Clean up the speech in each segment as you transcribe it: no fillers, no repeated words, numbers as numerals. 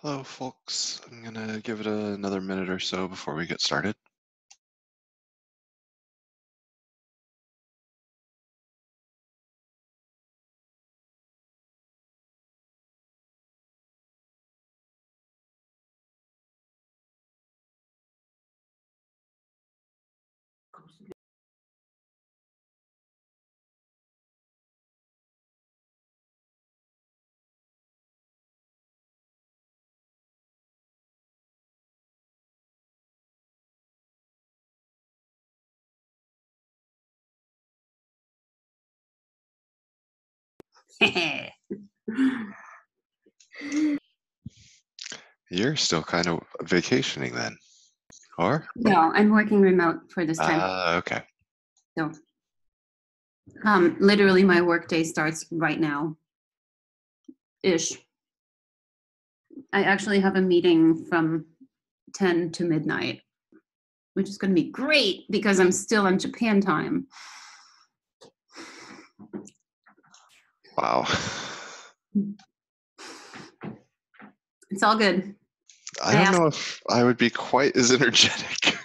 Hello, folks. I'm going to give it another minute or so before we get started. You're still kind of vacationing then, or? No, I'm working remote for this time. Okay. So, literally, my workday starts right now, ish. I actually have a meeting from 10 to midnight, which is going to be great because I'm still on Japan time. Wow. It's all good. I don't know if I would be quite as energetic.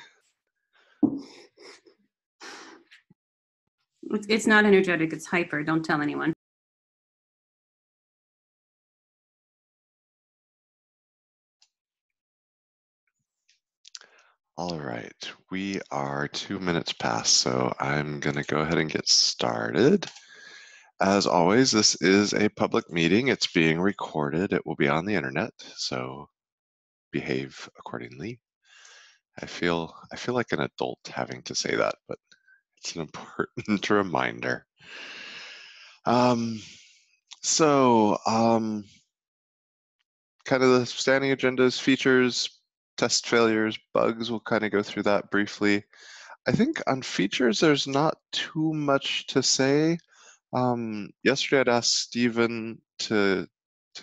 It's not energetic, it's hyper. Don't tell anyone. All right, we are 2 minutes past, so I'm going to go ahead and get started. As always, this is a public meeting. It's being recorded. It will be on the internet, so behave accordingly. I feel like an adult having to say that, but it's an important reminder. Kind of the standing agendas, features, test failures, bugs, we'll kind of go through that briefly. I think on features, there's not too much to say. Yesterday, I'd asked Stephen to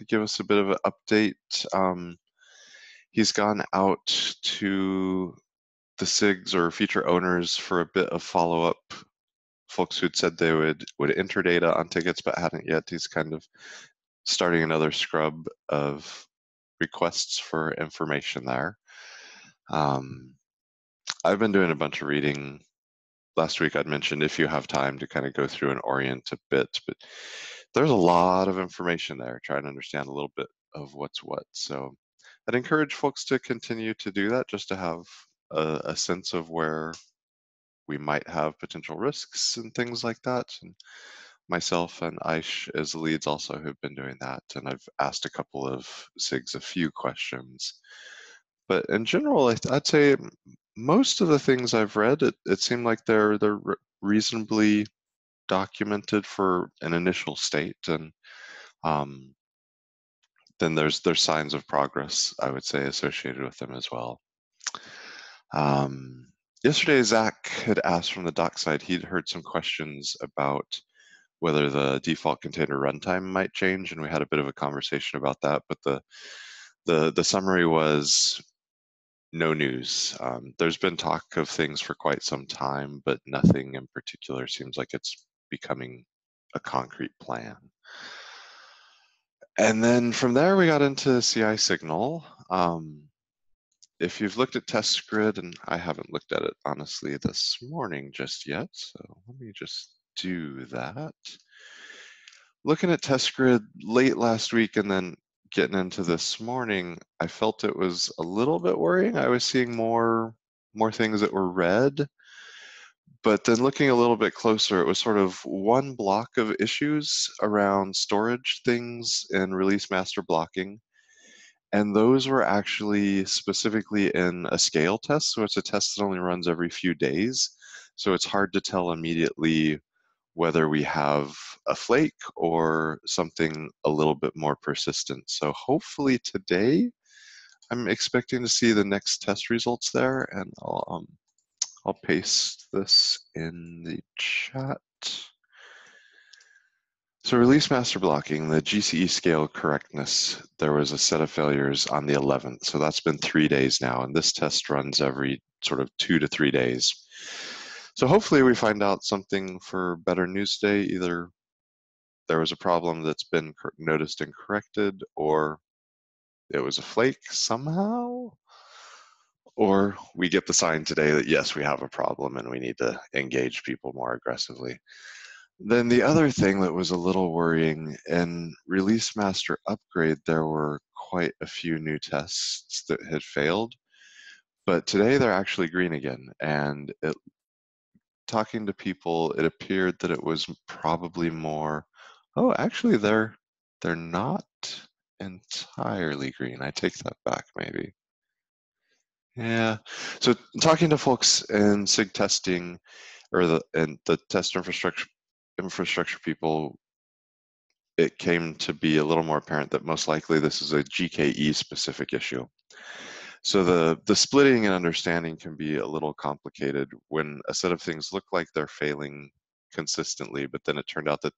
give us a bit of an update. He's gone out to the SIGs or feature owners for a bit of follow-up. Folks who'd said they would enter data on tickets but hadn't yet. He's kind of starting another scrub of requests for information there. I've been doing a bunch of reading. Last week I'd mentioned if you have time to kind of go through and orient a bit, but there's a lot of information there, trying to understand a little bit of what's what. So I'd encourage folks to continue to do that just to have a sense of where we might have potential risks and things like that. And myself and Aish as leads also have been doing that. And I've asked a couple of SIGs a few questions. But in general, I'd say most of the things I've read, it seemed like they're reasonably documented for an initial state. And then there's signs of progress, I would say, associated with them as well. Yesterday, Zach had asked from the doc side, he'd heard some questions about whether the default container runtime might change, and we had a bit of a conversation about that. But the summary was no news. There's been talk of things for quite some time, but nothing in particular seems like it's becoming a concrete plan. And then from there, we got into CI signal. If you've looked at test grid, and I haven't looked at it honestly this morning just yet, so let me just do that. Looking at test grid late last week and then getting into this morning, I felt it was a little bit worrying. I was seeing more things that were red, but then looking a little bit closer, it was sort of one block of issues around storage things and release master blocking. And those were actually specifically in a scale test. So it's a test that only runs every few days. So it's hard to tell immediately whether we have a flake or something a little bit more persistent. So hopefully today, I'm expecting to see the next test results there, and I'll paste this in the chat. So release master blocking, the GCE scale correctness, there was a set of failures on the 11th. So that's been 3 days now, and this test runs every sort of 2 to 3 days. So hopefully we find out something for better news day. Either there was a problem that's been noticed and corrected, or it was a flake somehow, or we get the sign today that yes, we have a problem and we need to engage people more aggressively. Then the other thing that was a little worrying, in Release Master Upgrade, there were quite a few new tests that had failed, but today they're actually green again. And talking to people, it appeared that it was probably more, oh, actually they're not entirely green. I take that back maybe. Yeah. So talking to folks in SIG testing or the test infrastructure people, it came to be a little more apparent that most likely this is a GKE specific issue. So the splitting and understanding can be a little complicated when a set of things look like they're failing consistently, but then it turned out that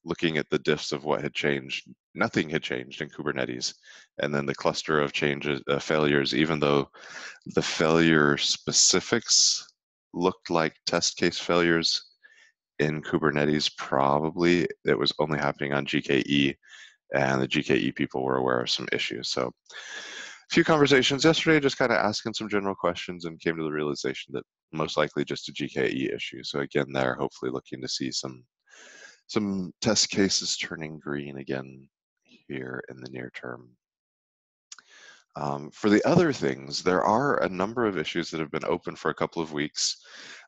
looking at the diffs of what had changed, nothing had changed in Kubernetes. And then the cluster of changes, failures, even though the failure specifics looked like test case failures in Kubernetes, probably it was only happening on GKE, and the GKE people were aware of some issues. So a few conversations yesterday, just kind of asking some general questions, and came to the realization that most likely just a GKE issue. So again, they're hopefully looking to see some test cases turning green again here in the near term. For the other things, there are a number of issues that have been open for a couple of weeks.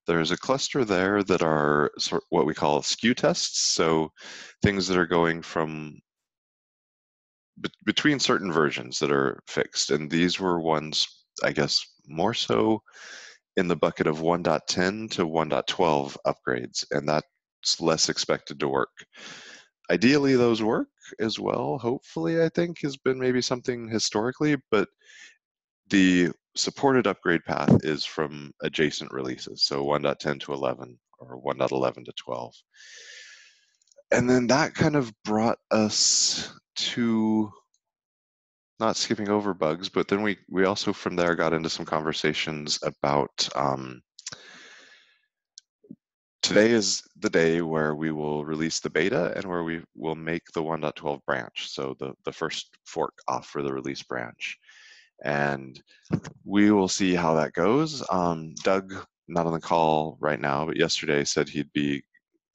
There's a cluster there that are what we call skew tests, so things that are going from between certain versions that are fixed, and these were ones, I guess, more so in the bucket of 1.10 to 1.12 upgrades, and that's less expected to work. Ideally, those work as well, hopefully, I think, has been maybe something historically, but the supported upgrade path is from adjacent releases, so 1.10 to 11 or 1.11 to 12. And then that kind of brought us to, not skipping over bugs, but then we also from there got into some conversations about today is the day where we will release the beta and where we will make the 1.12 branch, so the first fork off for the release branch. And we will see how that goes. Doug, not on the call right now, but yesterday said he'd be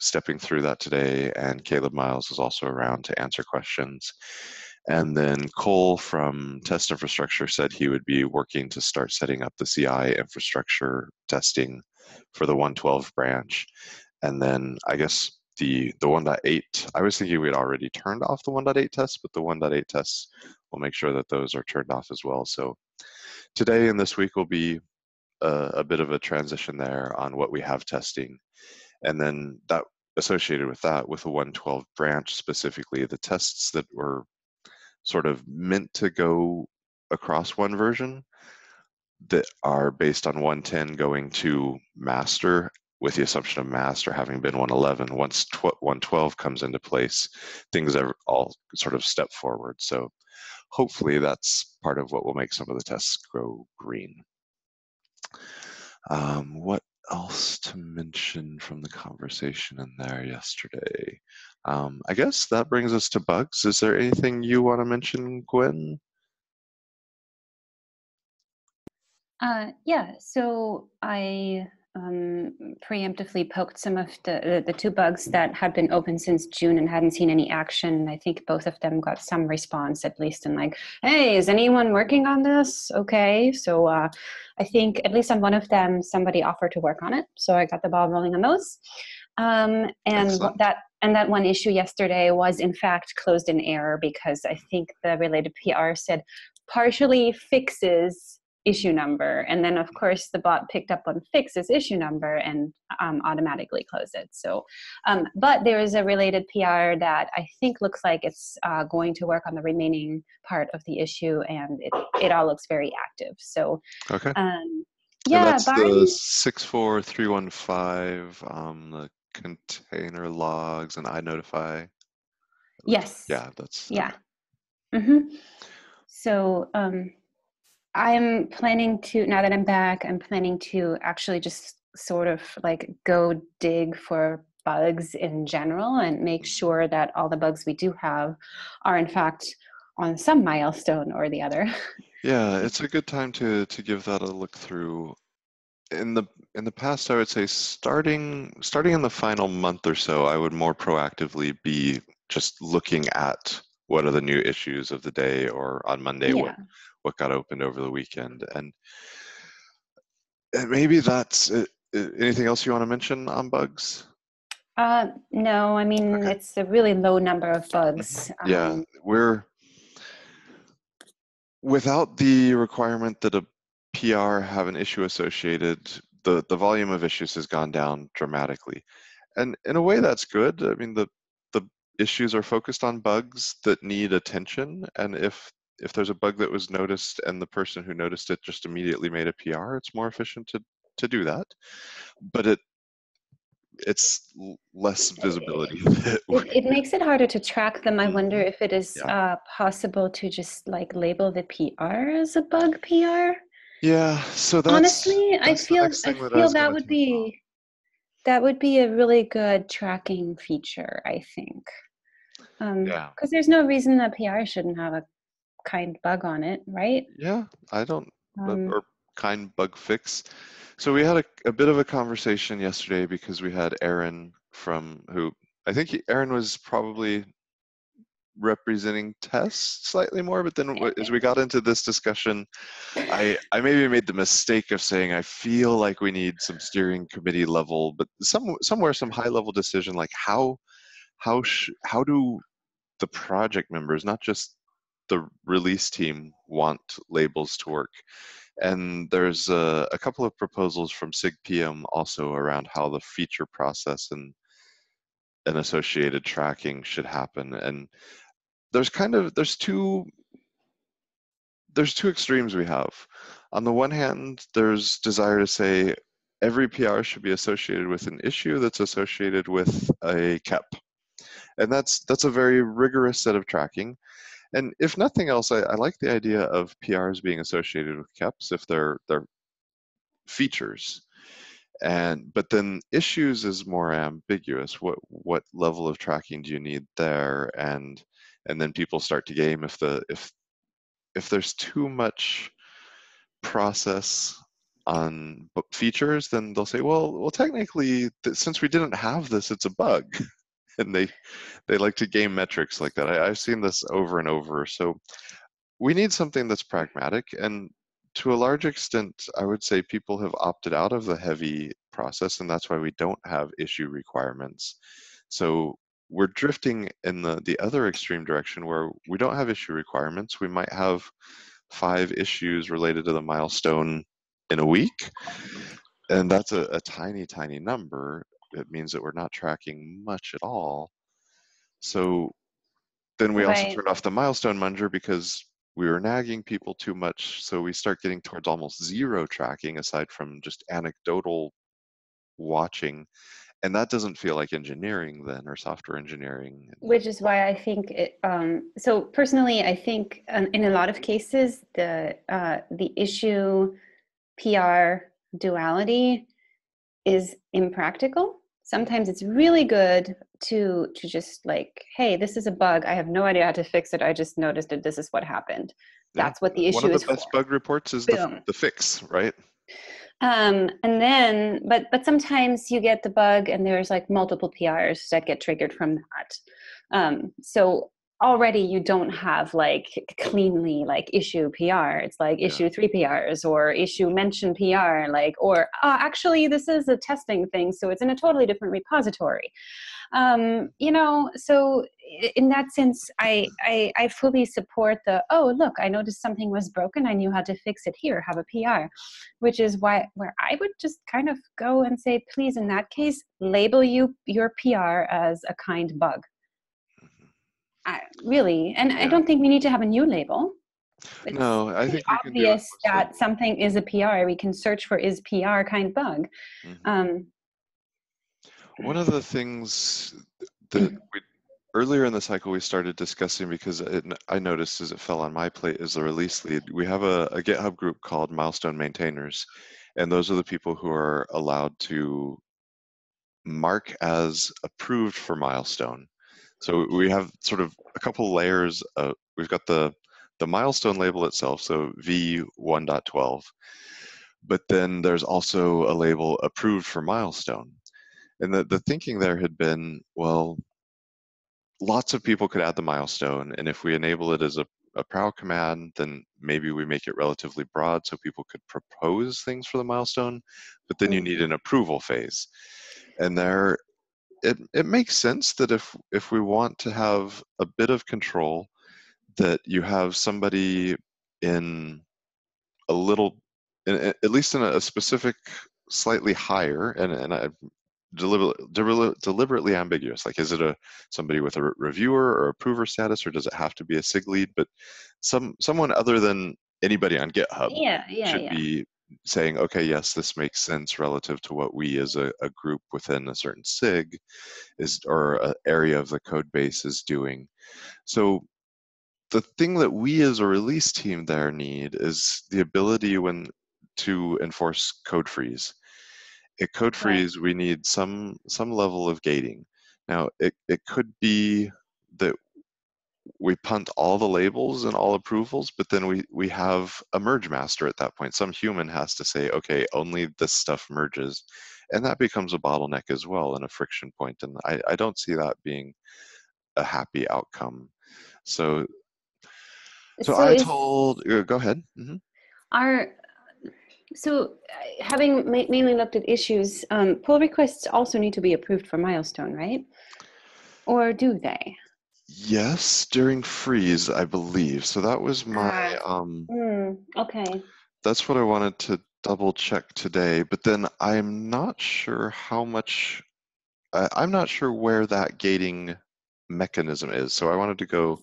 stepping through that today, and Caleb Miles is also around to answer questions. And then Cole from Test Infrastructure said he would be working to start setting up the CI infrastructure testing for the 112 branch. And then I guess the 1.8, I was thinking we'd already turned off the 1.8 tests, but the 1.8 tests, we'll make sure that those are turned off as well. So today and this week will be a bit of a transition there on what we have testing. And then that associated with that, with the 112 branch specifically, the tests that were sort of meant to go across one version that are based on 110 going to master, with the assumption of master having been 111. Once 112 comes into place, things are all sort of step forward. So hopefully that's part of what will make some of the tests go green. What else to mention from the conversation in there yesterday? I guess that brings us to bugs. Is there anything you want to mention, Gwen? Yeah, so I preemptively poked some of the two bugs that had been open since June and hadn't seen any action. I think both of them got some response, at least in like, hey, is anyone working on this? Okay, so I think at least on one of them, somebody offered to work on it. So I got the ball rolling on those. And that one issue yesterday was in fact closed in error because I think the related PR said partially fixes issue number, and then of course the bot picked up on fixes issue number and automatically closed it. So but there is a related PR that I think looks like it's going to work on the remaining part of the issue, and it all looks very active. So Okay. And yeah, that's the barring 64315, the container logs and iNotify. yes, Yeah, that's yeah. okay. So I'm planning to, now that I'm back, I'm planning to actually just sort of like go dig for bugs in general and make sure that all the bugs we do have are in fact on some milestone or the other. Yeah, it's a good time to give that a look through. In the in the past, I would say starting in the final month or so, I would more proactively be just looking at what are the new issues of the day, or on Monday, Yeah. what got opened over the weekend, and maybe that's it. Anything else you want to mention on bugs? No, I mean, Okay. it's a really low number of Mhm. bugs. Yeah, we're without the requirement that a PR have an issue associated, the volume of issues has gone down dramatically. And in a way, that's good. I mean, the issues are focused on bugs that need attention, and if there's a bug that was noticed and the person who noticed it just immediately made a PR, it's more efficient to do that. But it's less visibility. It makes it harder to track them. I wonder Mhm. if it is Yeah. possible to just like label the PR as a bug PR. Yeah, so Honestly, that's the next I thing that I feel was going to talk about. that would be a really good tracking feature, I think. Yeah. Because there's no reason that PR shouldn't have a kind bug on it, right? Yeah, I don't, Um, or kind bug fix. So we had a bit of a conversation yesterday because we had Aaron from who I think Aaron was probably representing tests slightly more, but then as we got into this discussion, I maybe made the mistake of saying I feel like we need some steering committee level, but somewhere some high level decision like how do the project members, not just the release team, want labels to work. And there's a couple of proposals from SIG-PM also around how the feature process and associated tracking should happen. And there's two extremes we have. On the one hand, there's desire to say every PR should be associated with an issue that's associated with a KEP. And that's a very rigorous set of tracking. And if nothing else, I like the idea of PRs being associated with KEPs if they're features. And but then issues is more ambiguous. What level of tracking do you need there? And then people start to game if there's too much process on features, then they'll say, well, technically, since we didn't have this, it's a bug, and they like to game metrics like that. I've seen this over and over. So we need something that's pragmatic, and to a large extent, I would say people have opted out of the heavy process, and that's why we don't have issue requirements. So we're drifting in the other extreme direction where we don't have issue requirements. We might have 5 issues related to the milestone in a week, and that's a tiny, tiny number. It means that we're not tracking much at all. So then we also right. turned off the milestone munger because we were nagging people too much. So we start getting towards almost zero tracking aside from just anecdotal watching. And that doesn't feel like engineering then, or software engineering. Which is why I think it, so personally, I think in a lot of cases, the issue PR duality is impractical. Sometimes it's really good to just like, hey, this is a bug. I have no idea how to fix it. I just noticed it. This is what happened. Yeah. That's what the One issue of the is for. best bug reports is Boom. the fix, right? And then, but sometimes you get the bug, and there's like multiple PRs that get triggered from that. So already you don't have like cleanly like issue PR. It's like Yeah. issue 3 PRs or issue mention PR, like, or actually this is a testing thing, so it's in a totally different repository. So in that sense, I fully support the, oh, look, I noticed something was broken, I knew how to fix it, here, have a PR, which is why where I would just kind of go and say, please, in that case, label your PR as a kind bug. Really, and I Yeah. don't think we need to have a new label. It's No, I pretty think we can do it obvious more that subtly. something is a PR. We can search for is PR kind bug. Mhm. Um, One of the things that we earlier in the cycle we started discussing because I noticed as it fell on my plate as the release lead, we have a GitHub group called Milestone Maintainers, and those are the people who are allowed to mark as approved for Milestone. So we have sort of a couple layers. We've got the milestone label itself, so V1.12, but then there's also a label approved for milestone. And the thinking there had been, well, lots of people could add the milestone, and if we enable it as a prow command, then maybe we make it relatively broad so people could propose things for the milestone, but then you need an approval phase. And there, it makes sense that if we want to have a bit of control, that you have somebody in a little, at least in a specific, slightly higher, and I deliberately ambiguous. Like, is it somebody with a reviewer or approver status, or does it have to be a SIG lead? But someone other than anybody on GitHub Yeah, yeah, should yeah. be saying, okay, yes, this makes sense relative to what we as a group within a certain SIG is, or an area of the code base is doing. So the thing that we as a release team there need is the ability to enforce code freeze. At code Right. freeze, we need some level of gating. Now, it could be that we punt all the labels and all approvals, but then we have a merge master at that point. Some human has to say, okay, only this stuff merges. And that becomes a bottleneck as well and a friction point. And I don't see that being a happy outcome. So So I is told, go ahead. our so having mainly looked at issues, pull requests also need to be approved for milestone, right? Or do they? Yes, during freeze, I believe. So that was my Ah, okay. that's what I wanted to double check today, but then I'm not sure how much, I'm not sure where that gating mechanism is. So I wanted to go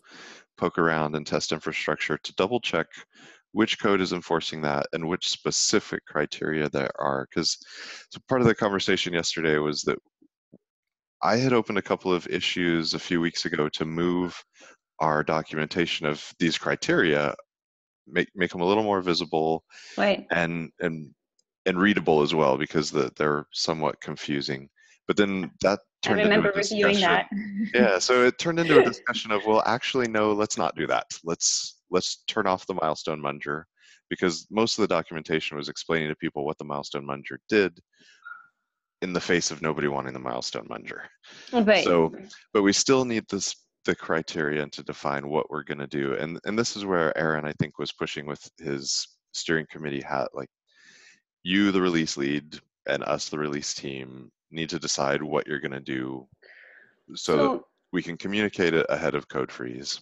poke around and test infrastructure to double check which code is enforcing that and which specific criteria there are. Because so part of the conversation yesterday was that I had opened a couple of issues a few weeks ago to move our documentation of these criteria, make them a little more visible Right. and readable as well, because they're somewhat confusing. But then that I turned into a remember reviewing that. discussion. Yeah, so it turned into a discussion of, well, actually, no, let's not do that. Let's turn off the milestone munger, because most of the documentation was explaining to people what the milestone munger did in the face of nobody wanting the milestone munger. Right. So, but we still need the criteria to define what we're going to do. And this is where Aaron, I think, was pushing with his steering committee hat. Like, you, the release lead, and us, the release team, need to decide what you're going to do so that So we can communicate it ahead of code freeze.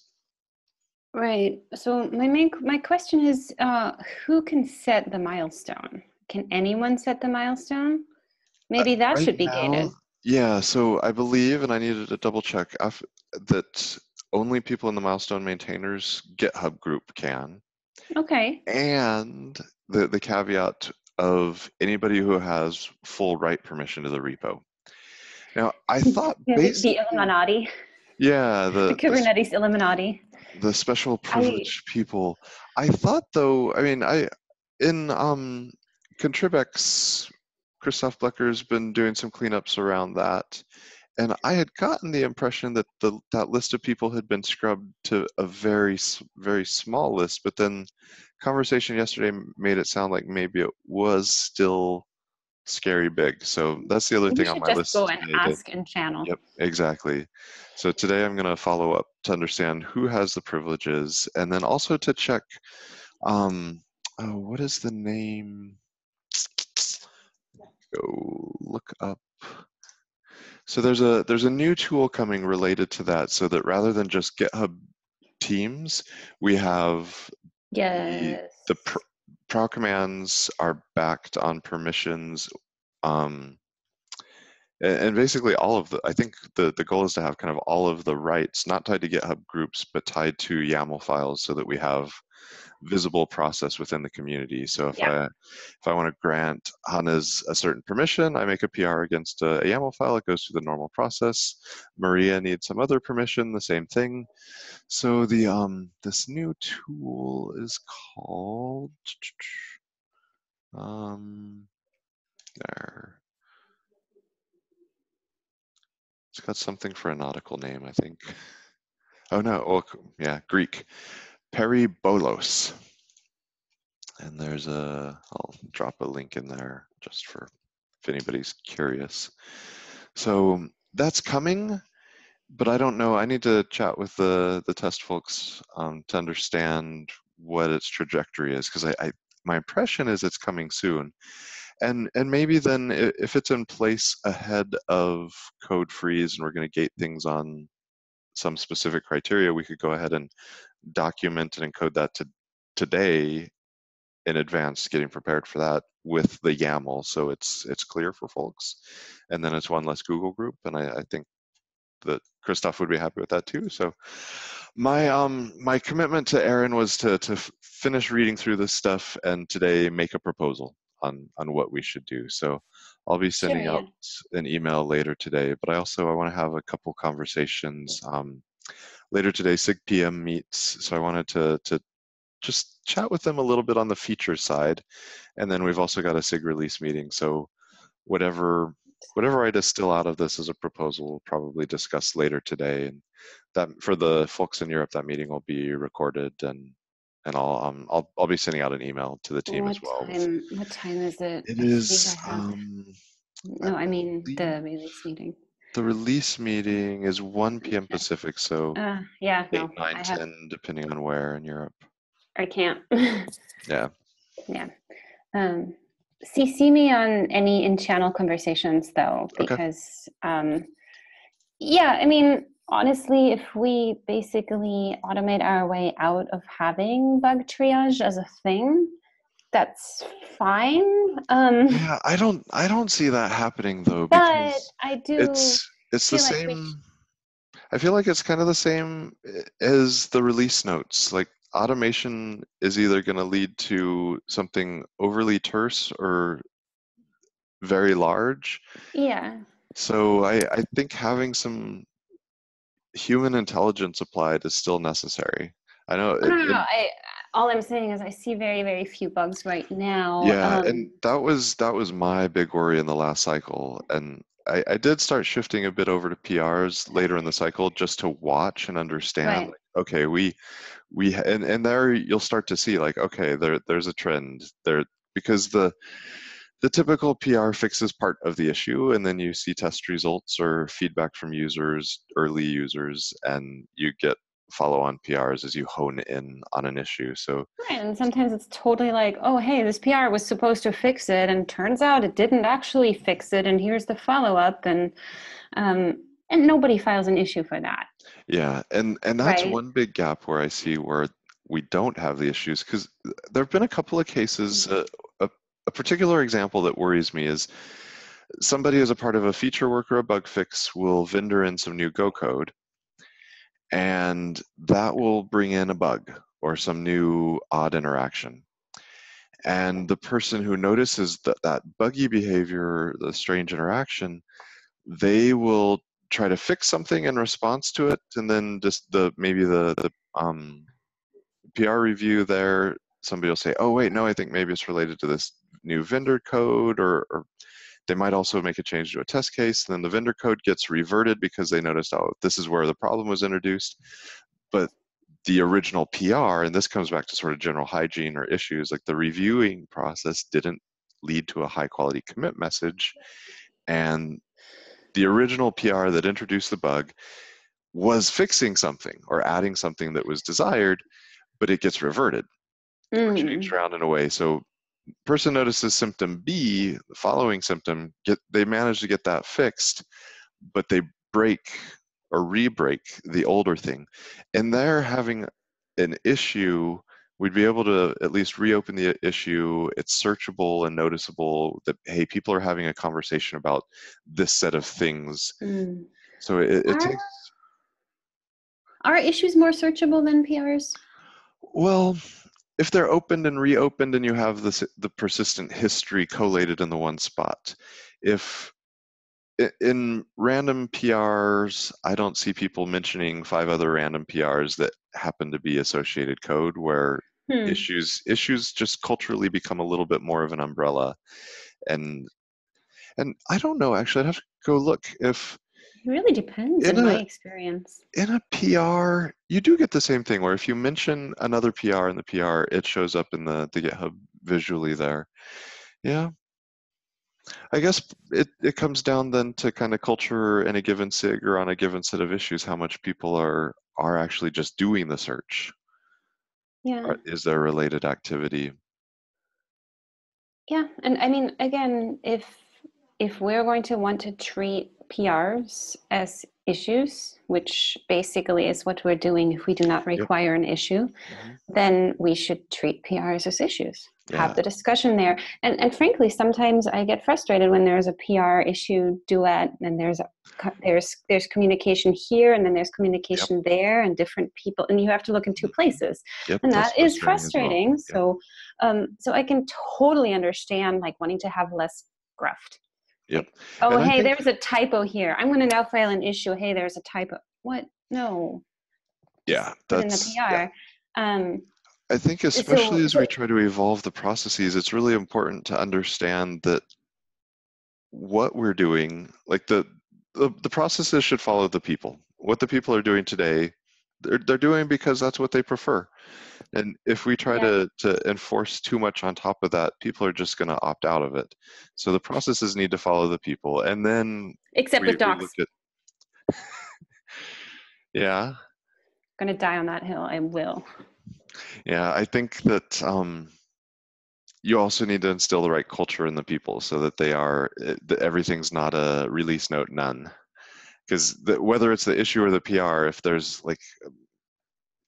right. So my question is, who can set the milestone? Can anyone set the milestone? Maybe that Right should be now, gated. yeah, so I believe, and I needed to double check, that only people in the milestone maintainers GitHub group can. Okay. And the caveat of anybody who has full write permission to the repo. Now, I thought The basically, Illuminati, yeah, the Kubernetes Illuminati. the special I privileged people. I thought though, I mean, I in Contribex, Christoph Blecker's been doing some cleanups around that, and I had gotten the impression that that list of people had been scrubbed to a very small list, but then conversation yesterday made it sound like maybe it was still scary big. So that's the other You thing on should my just go list and today. ask in channel. Yep, exactly. So today I'm going to follow up to understand who has the privileges, and then also to check, um, oh, what is the name? Go look up. So there's a new tool coming related to that, so that rather than just GitHub Teams, we have Yes. the prow commands are backed on permissions. Um, and basically all of I think the goal is to have kind of all of the rights not tied to GitHub groups, but tied to YAML files, so that we have visible process within the community. So Yeah. if I want to grant Hannes a certain permission, I make a PR against a YAML file, it goes through the normal process. Maria needs some other permission, the same thing. So this new tool is called there. It's got something for a nautical name, I think. Oh no, oh, yeah, Greek. Peribolos. And I'll drop a link in there just for if anybody's curious. So that's coming, but I don't know. I need to chat with the test folks to understand what its trajectory is, because my impression is it's coming soon. And maybe then if it's in place ahead of code freeze and we're going to gate things on some specific criteria, we could go ahead and document and encode that today in advance, getting prepared for that with the YAML, so it's clear for folks, and then it's one less Google group, and I think that Christoph would be happy with that too. So my commitment to Aaron was to finish reading through this stuff and today make a proposal on what we should do. So I'll be Sure, sending yeah. out an email later today, but I want to have a couple conversations later today. SIG PM meets, so I wanted to just chat with them a little bit on the feature side, and then we've also got a SIG release meeting. So whatever I distill out of this as a proposal, we'll probably discuss later today. And that for the folks in Europe, that meeting will be recorded, and I'll be sending out an email to the team as well. What time is it? It I think I is have. I No, I mean believe the release meeting. the release meeting is 1 p.m. Okay. Pacific, so Yeah, 8, no, 9, 10, depending on where in Europe. I can't. Yeah. Yeah. CC me on any in-channel conversations though, Okay. because yeah, I mean, honestly, if we basically automate our way out of having bug triage as a thing, that's fine. Yeah, I don't see that happening though, But because I do it's the feel like same. I feel like it's kind of the same as the release notes. Like automation is either going to lead to something overly terse or very large. yeah. So I think having some human intelligence applied is still necessary. I know Oh, it, no, no, no. and All I'm saying is I see very, very few bugs right now. yeah, and that was my big worry in the last cycle. And I did start shifting a bit over to PRs later in the cycle just to watch and understand, Right. like, okay, and there you'll start to see, like, okay, there's a trend there, because the typical PR fixes part of the issue, and then you see test results or feedback from users, early users, and you get follow-on PRs as you hone in on an issue. So Right. And sometimes it's totally like, oh, hey, this PR was supposed to fix it, and turns out it didn't actually fix it, and here's the follow-up, and nobody files an issue for that. yeah, and that's Right. one big gap where I see where we don't have the issues, because there have been a couple of cases. A particular example that worries me is somebody as a part of a feature work or a bug fix will vendor in some new Go code, and that will bring in a bug or some new odd interaction. And the person who notices that buggy behavior, the strange interaction, they will try to fix something in response to it, and then just maybe the PR review there, somebody will say, "Oh wait, no, I think maybe it's related to this new vendor code," or they might also make a change to a test case, and then the vendor code gets reverted because they noticed, oh, this is where the problem was introduced. But the original PR, and this comes back to sort of general hygiene or issues, like the reviewing process didn't lead to a high quality commit message, and the original PR that introduced the bug was fixing something or adding something that was desired, but it gets reverted or changed Mm. around in a way. So person notices symptom B, the following symptom, they manage to get that fixed, but they break or re-break the older thing. And they're having an issue. We'd be able to at least reopen the issue. It's searchable and noticeable that, hey, people are having a conversation about this set of things. Mm. So it Are takes, are issues more searchable than PRs? well, if they're opened and reopened and you have the persistent history collated in the one spot. If in random PRs, I don't see people mentioning 5 other random PRs that happen to be associated code, where Hmm. issues just culturally become a little bit more of an umbrella. And and I don't know, actually, I'd have to go look It really depends in in my a experience. in a PR, you do get the same thing where if you mention another PR in the PR, it shows up in the GitHub visually there. Yeah, I guess it comes down then to kind of culture in a given SIG or on a given set of issues, how much people are actually just doing the search. Yeah. Is there related activity? Yeah, and I mean, again, if we're going to want to treat PRs as issues, which basically is what we're doing if we do not Yep. require an issue, Hmm. then we should treat PRs as issues. Have Yeah. the discussion there. And frankly, sometimes I get frustrated when there's a PR issue duet and there's communication here and then there's Yep. communication there and different people and you have to look in two Hmm. places. Yep. And That's that is frustrating as well. frustrating. Yep. So I can totally understand like wanting to have less gruft. Yep. Like, oh, And I hey, think, there's a typo here. I'm going to now file an issue. Hey, there's a typo. What? No, just yeah, put in the yeah. PR. Um, I think so, especially as we so try to evolve the processes, it's really important to understand that what we're doing, like the processes should follow the people. What the people are doing today, they're doing because that's what they prefer. And if we try yeah, to enforce too much on top of that, people are just going to opt out of it. So the processes need to follow the people. And then except with we look docs. at, yeah, Going to die on that hill. I will. yeah, I think that you also need to instill the right culture in the people so that that everything's not a release note none. Because whether it's the issue or the PR, if there's like,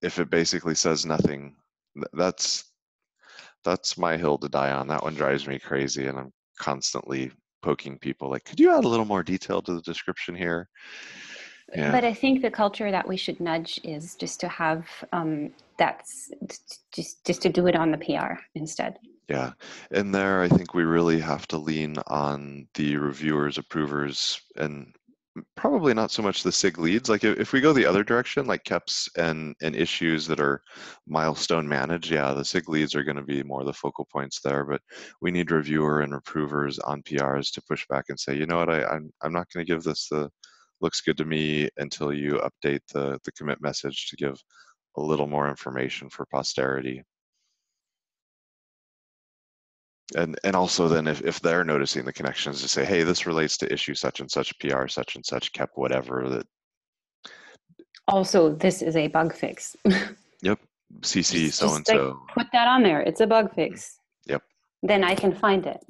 if it basically says nothing, that's my hill to die on. That one drives me crazy, and I'm constantly poking people like, could you add a little more detail to the description here? Yeah, But I think the culture that we should nudge is just to have that's just to do it on the PR instead. yeah. And there, I think we really have to lean on the reviewers, approvers, and probably not so much the SIG leads. Like if we go the other direction, like KEPs and issues that are milestone managed, yeah, the SIG leads are going to be more the focal points there. But we need reviewer and approvers on PRs to push back and say, you know what, I'm not going to give this the looks good to me until you update the commit message to give a little more information for posterity. And also then if they're noticing the connections to say, hey, this relates to issue such and such, PR such and such, KEP whatever, that Also, this is a bug fix. yep, CC just so and just like so. put that on there. It's a bug fix. Yep. Then I can find it.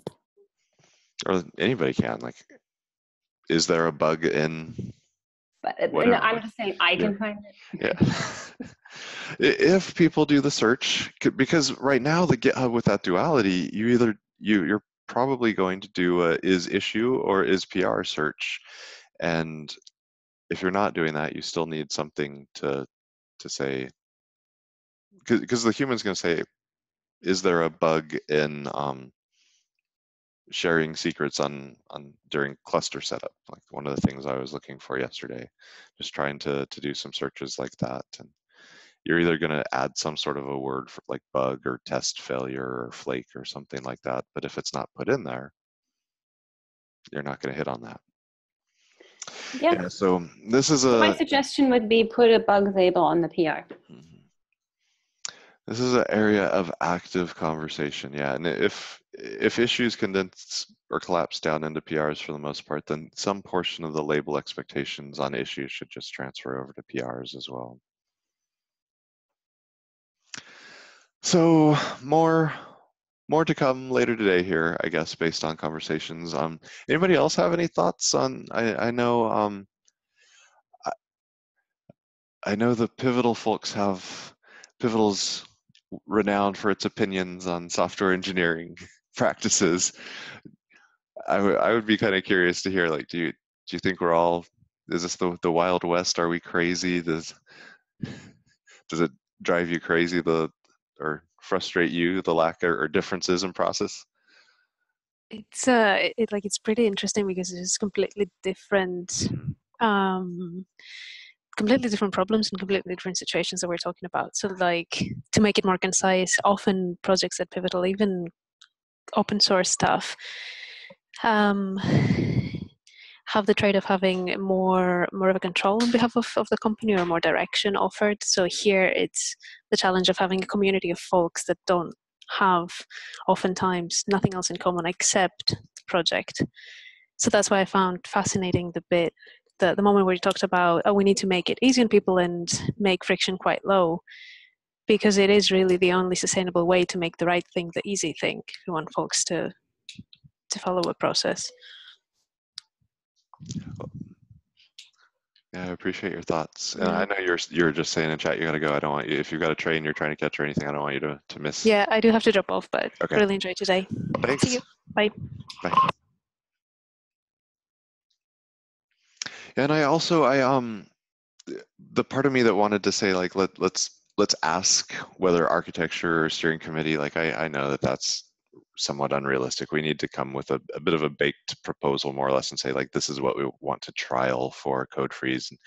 Or anybody can. Like, is there a bug in But no, whatever? I'm Like, just saying I yeah, can find it. yeah. If people do the search, because right now the GitHub with that duality, you're probably going to do a is issue or is PR search, and if you're not doing that, you still need something to say, because the human's going to say, is there a bug in sharing secrets on during cluster setup, like one of the things I was looking for yesterday, just trying to do some searches like that. And you're either going to add some sort of a word for like bug or test failure or flake or something like that, but if it's not put in there, you're not going to hit on that. Yeah. Yeah, so this is So my a suggestion would be put a bug label on the PR. this is an area of active conversation. Yeah, and if issues condense or collapse down into PRs for the most part, then some portion of the label expectations on issues should just transfer over to PRs as well. So more to come later today here, I guess, based on conversations. Anybody else have any thoughts on? I know I, I know the Pivotal folks have Pivotal's renowned for its opinions on software engineering practices. I would be kind of curious to hear, like, do you think we're all, is this the Wild West? Are we crazy? Does it drive you crazy, or frustrate you, the lack or differences in process? It's pretty interesting because it's Mhm. um completely different problems and completely different situations that we're talking about. So like to make it more concise, often projects at Pivotal, even open source stuff, um have the trade of having more of a control on behalf of the company, or more direction offered. So here it's the challenge of having a community of folks that don't have oftentimes nothing else in common except the project. So that's why I found fascinating the moment where you talked about, oh, we need to make it easy on people and make friction quite low, because it is really the only sustainable way to make the right thing the easy thing if you want folks to follow a process. Yeah, I appreciate your thoughts. And I know you're just saying in chat you gotta go. I don't want you, if you've got a train you're trying to catch or anything, I don't want you to miss. Yeah, I do have to drop off, but Okay. really enjoyed today. Thanks. See you. Bye. Bye. And the part of me that wanted to say, like, let's ask whether architecture or steering committee, like I know that that's somewhat unrealistic. We need to come with a bit of a baked proposal, more or less, and say, like, this is what we want to trial for code freeze. And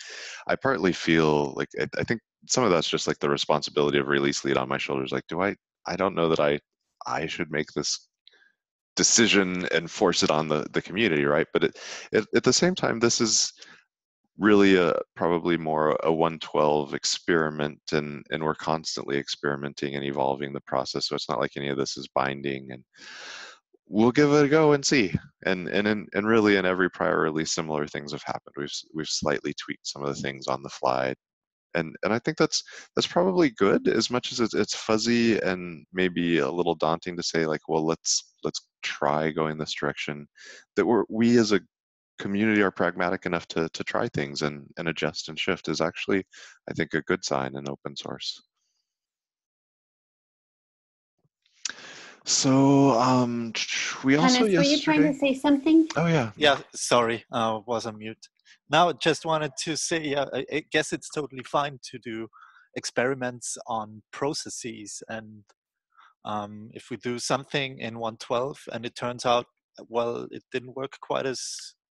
I partly feel like I think some of that's just like the responsibility of release lead on my shoulders. Like, I don't know that I should make this decision and force it on the community, right? But at the same time, this is really probably more a 112 experiment, and we're constantly experimenting and evolving the process. So it's not like any of this is binding, and we'll give it a go and see. And really in every prior release, similar things have happened. We've slightly tweaked some of the things on the fly. And I think that's probably good, as much as it's fuzzy and maybe a little daunting to say, like, well, let's try going this direction. That we as a community are pragmatic enough to try things and adjust and shift is actually, I think, a good sign in open source. So we also Hannes, were you trying to say something? Oh yeah. Yeah, sorry, was on mute. Now, just wanted to say, yeah, I guess it's totally fine to do experiments on processes, and if we do something in 112 and it turns out, well, it didn't work quite as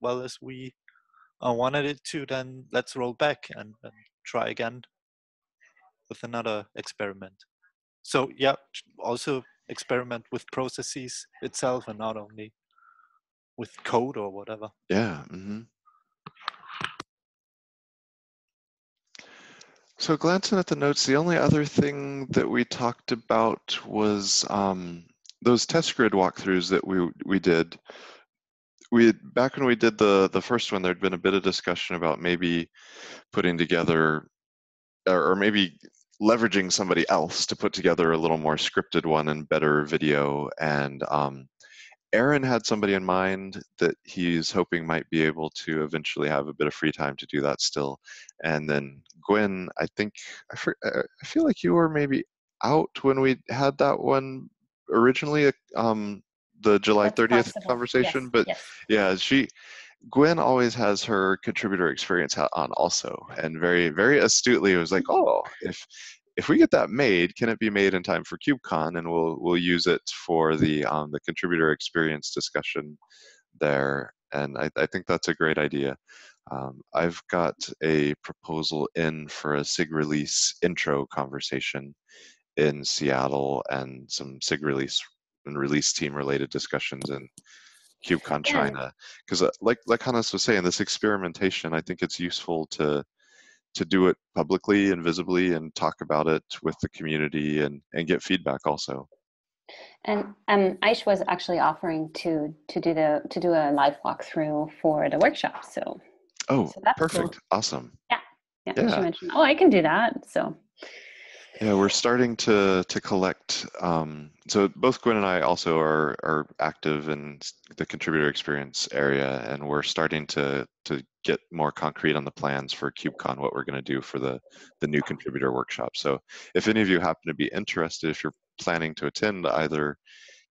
well as we wanted it to, then let's roll back and try again with another experiment. So yeah, also experiment with processes itself and not only with code or whatever. Yeah. Mm-hmm. So glancing at the notes, the only other thing that we talked about was those test grid walkthroughs that we did. Back when we did the first one, there'd been a bit of discussion about maybe putting together, or maybe leveraging somebody else to put together a little more scripted one and better video. And Aaron had somebody in mind that he's hoping might be able to eventually have a bit of free time to do that still. And then Gwen, I think, I feel like you were maybe out when we had that one originally, the July That's 30th possible. conversation. Yes, But yes. yeah, Gwen always has her contributor experience hat on also, and very, very astutely was like, oh, if we get that made, can it be made in time for KubeCon? And we'll use it for the contributor experience discussion there. And I think that's a great idea. I've got a proposal in for a SIG release intro conversation in Seattle, and some SIG release and release team related discussions in KubeCon China. Because like Hannes was saying, this experimentation, I think it's useful to do it publicly and visibly and talk about it with the community and get feedback also. And Aish was actually offering to do a live walkthrough for the workshop. So that's perfect. cool. Awesome. Yeah. She mentioned, oh, I can do that. So yeah, we're starting to collect. So both Gwen and I also are active in the contributor experience area, and we're starting to get more concrete on the plans for KubeCon, what we're going to do for the new contributor workshop. So if any of you happen to be interested, if you're planning to attend either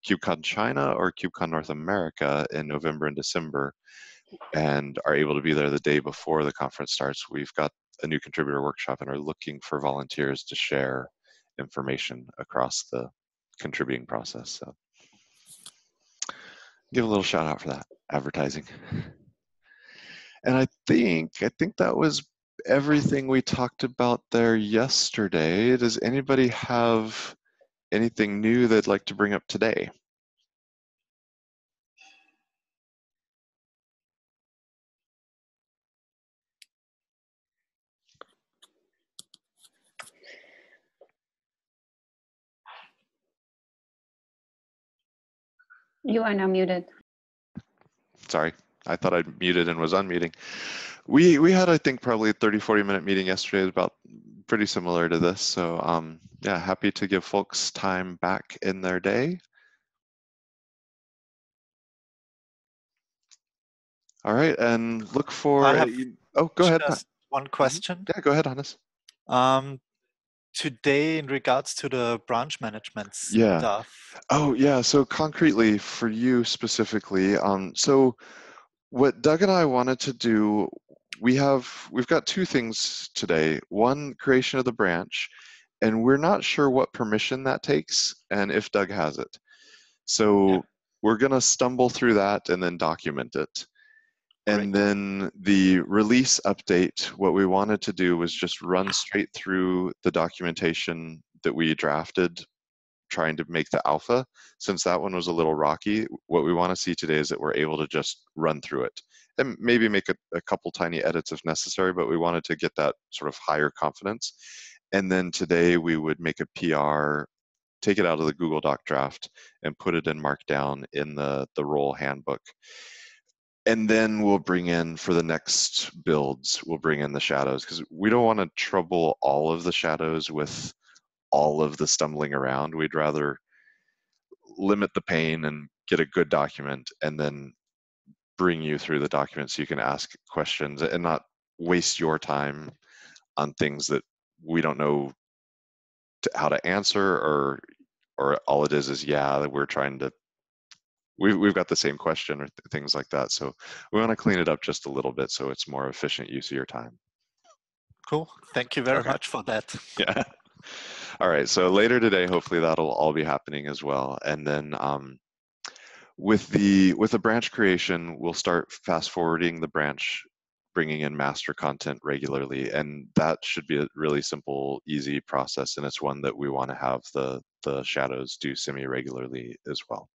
KubeCon China or KubeCon North America in November and December, and are able to be there the day before the conference starts, we've got a new contributor workshop and are looking for volunteers to share information across the contributing process. So give a little shout out for that advertising. And I think that was everything we talked about there yesterday. Does anybody have anything new they'd like to bring up today? You are now muted. Sorry, I thought I'd muted and was unmuting. We had, I think, probably a 30-40 minute meeting yesterday, about pretty similar to this. So yeah, happy to give folks time back in their day. All right, and look for. I have Oh, go ahead. just one question. Yeah, go ahead, Hannes. Today, in regards to the branch management Yeah. stuff. Oh, yeah. So concretely for you specifically, so what Doug and I wanted to do, we've got two things today. One, creation of the branch, and we're not sure what permission that takes and if Doug has it. So we're going to stumble through that and then document it. And Great. then the release update, what we wanted to do was just run straight through the documentation that we drafted, trying to make the alpha. Since that one was a little rocky, what we want to see today is that we're able to just run through it and maybe make a couple tiny edits if necessary, but we wanted to get that sort of higher confidence. And then today we would make a PR, take it out of the Google Doc draft and put it in Markdown in the role handbook. And then we'll bring in, for the next builds, we'll bring in the shadows, because we don't want to trouble all of the shadows with all of the stumbling around. We'd rather limit the pain and get a good document and then bring you through the document so you can ask questions and not waste your time on things that we don't know how to answer, or all it is yeah, that we're trying to, we've got the same question or things like that. So we want to clean it up just a little bit so it's more efficient use of your time. Cool. Thank you very much for that. Yeah. All right. So later today, hopefully that'll all be happening as well. And then with the branch creation, we'll start fast forwarding the branch, bringing in master content regularly, and that should be a really simple, easy process. And it's one that we want to have the shadows do semi-regularly as well.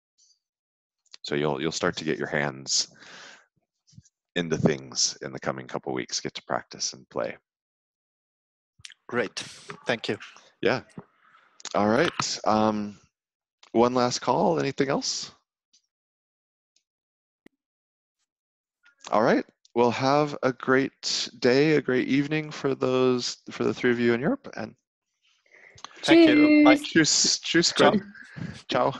So you'll start to get your hands into things in the coming couple weeks, get to practice and play. Great. Thank you. Yeah. All right. One last call. Anything else? All right. Well, have a great day, a great evening for the three of you in Europe. And Thank you. Bye. tschüss, Ciao. Squid. Ciao.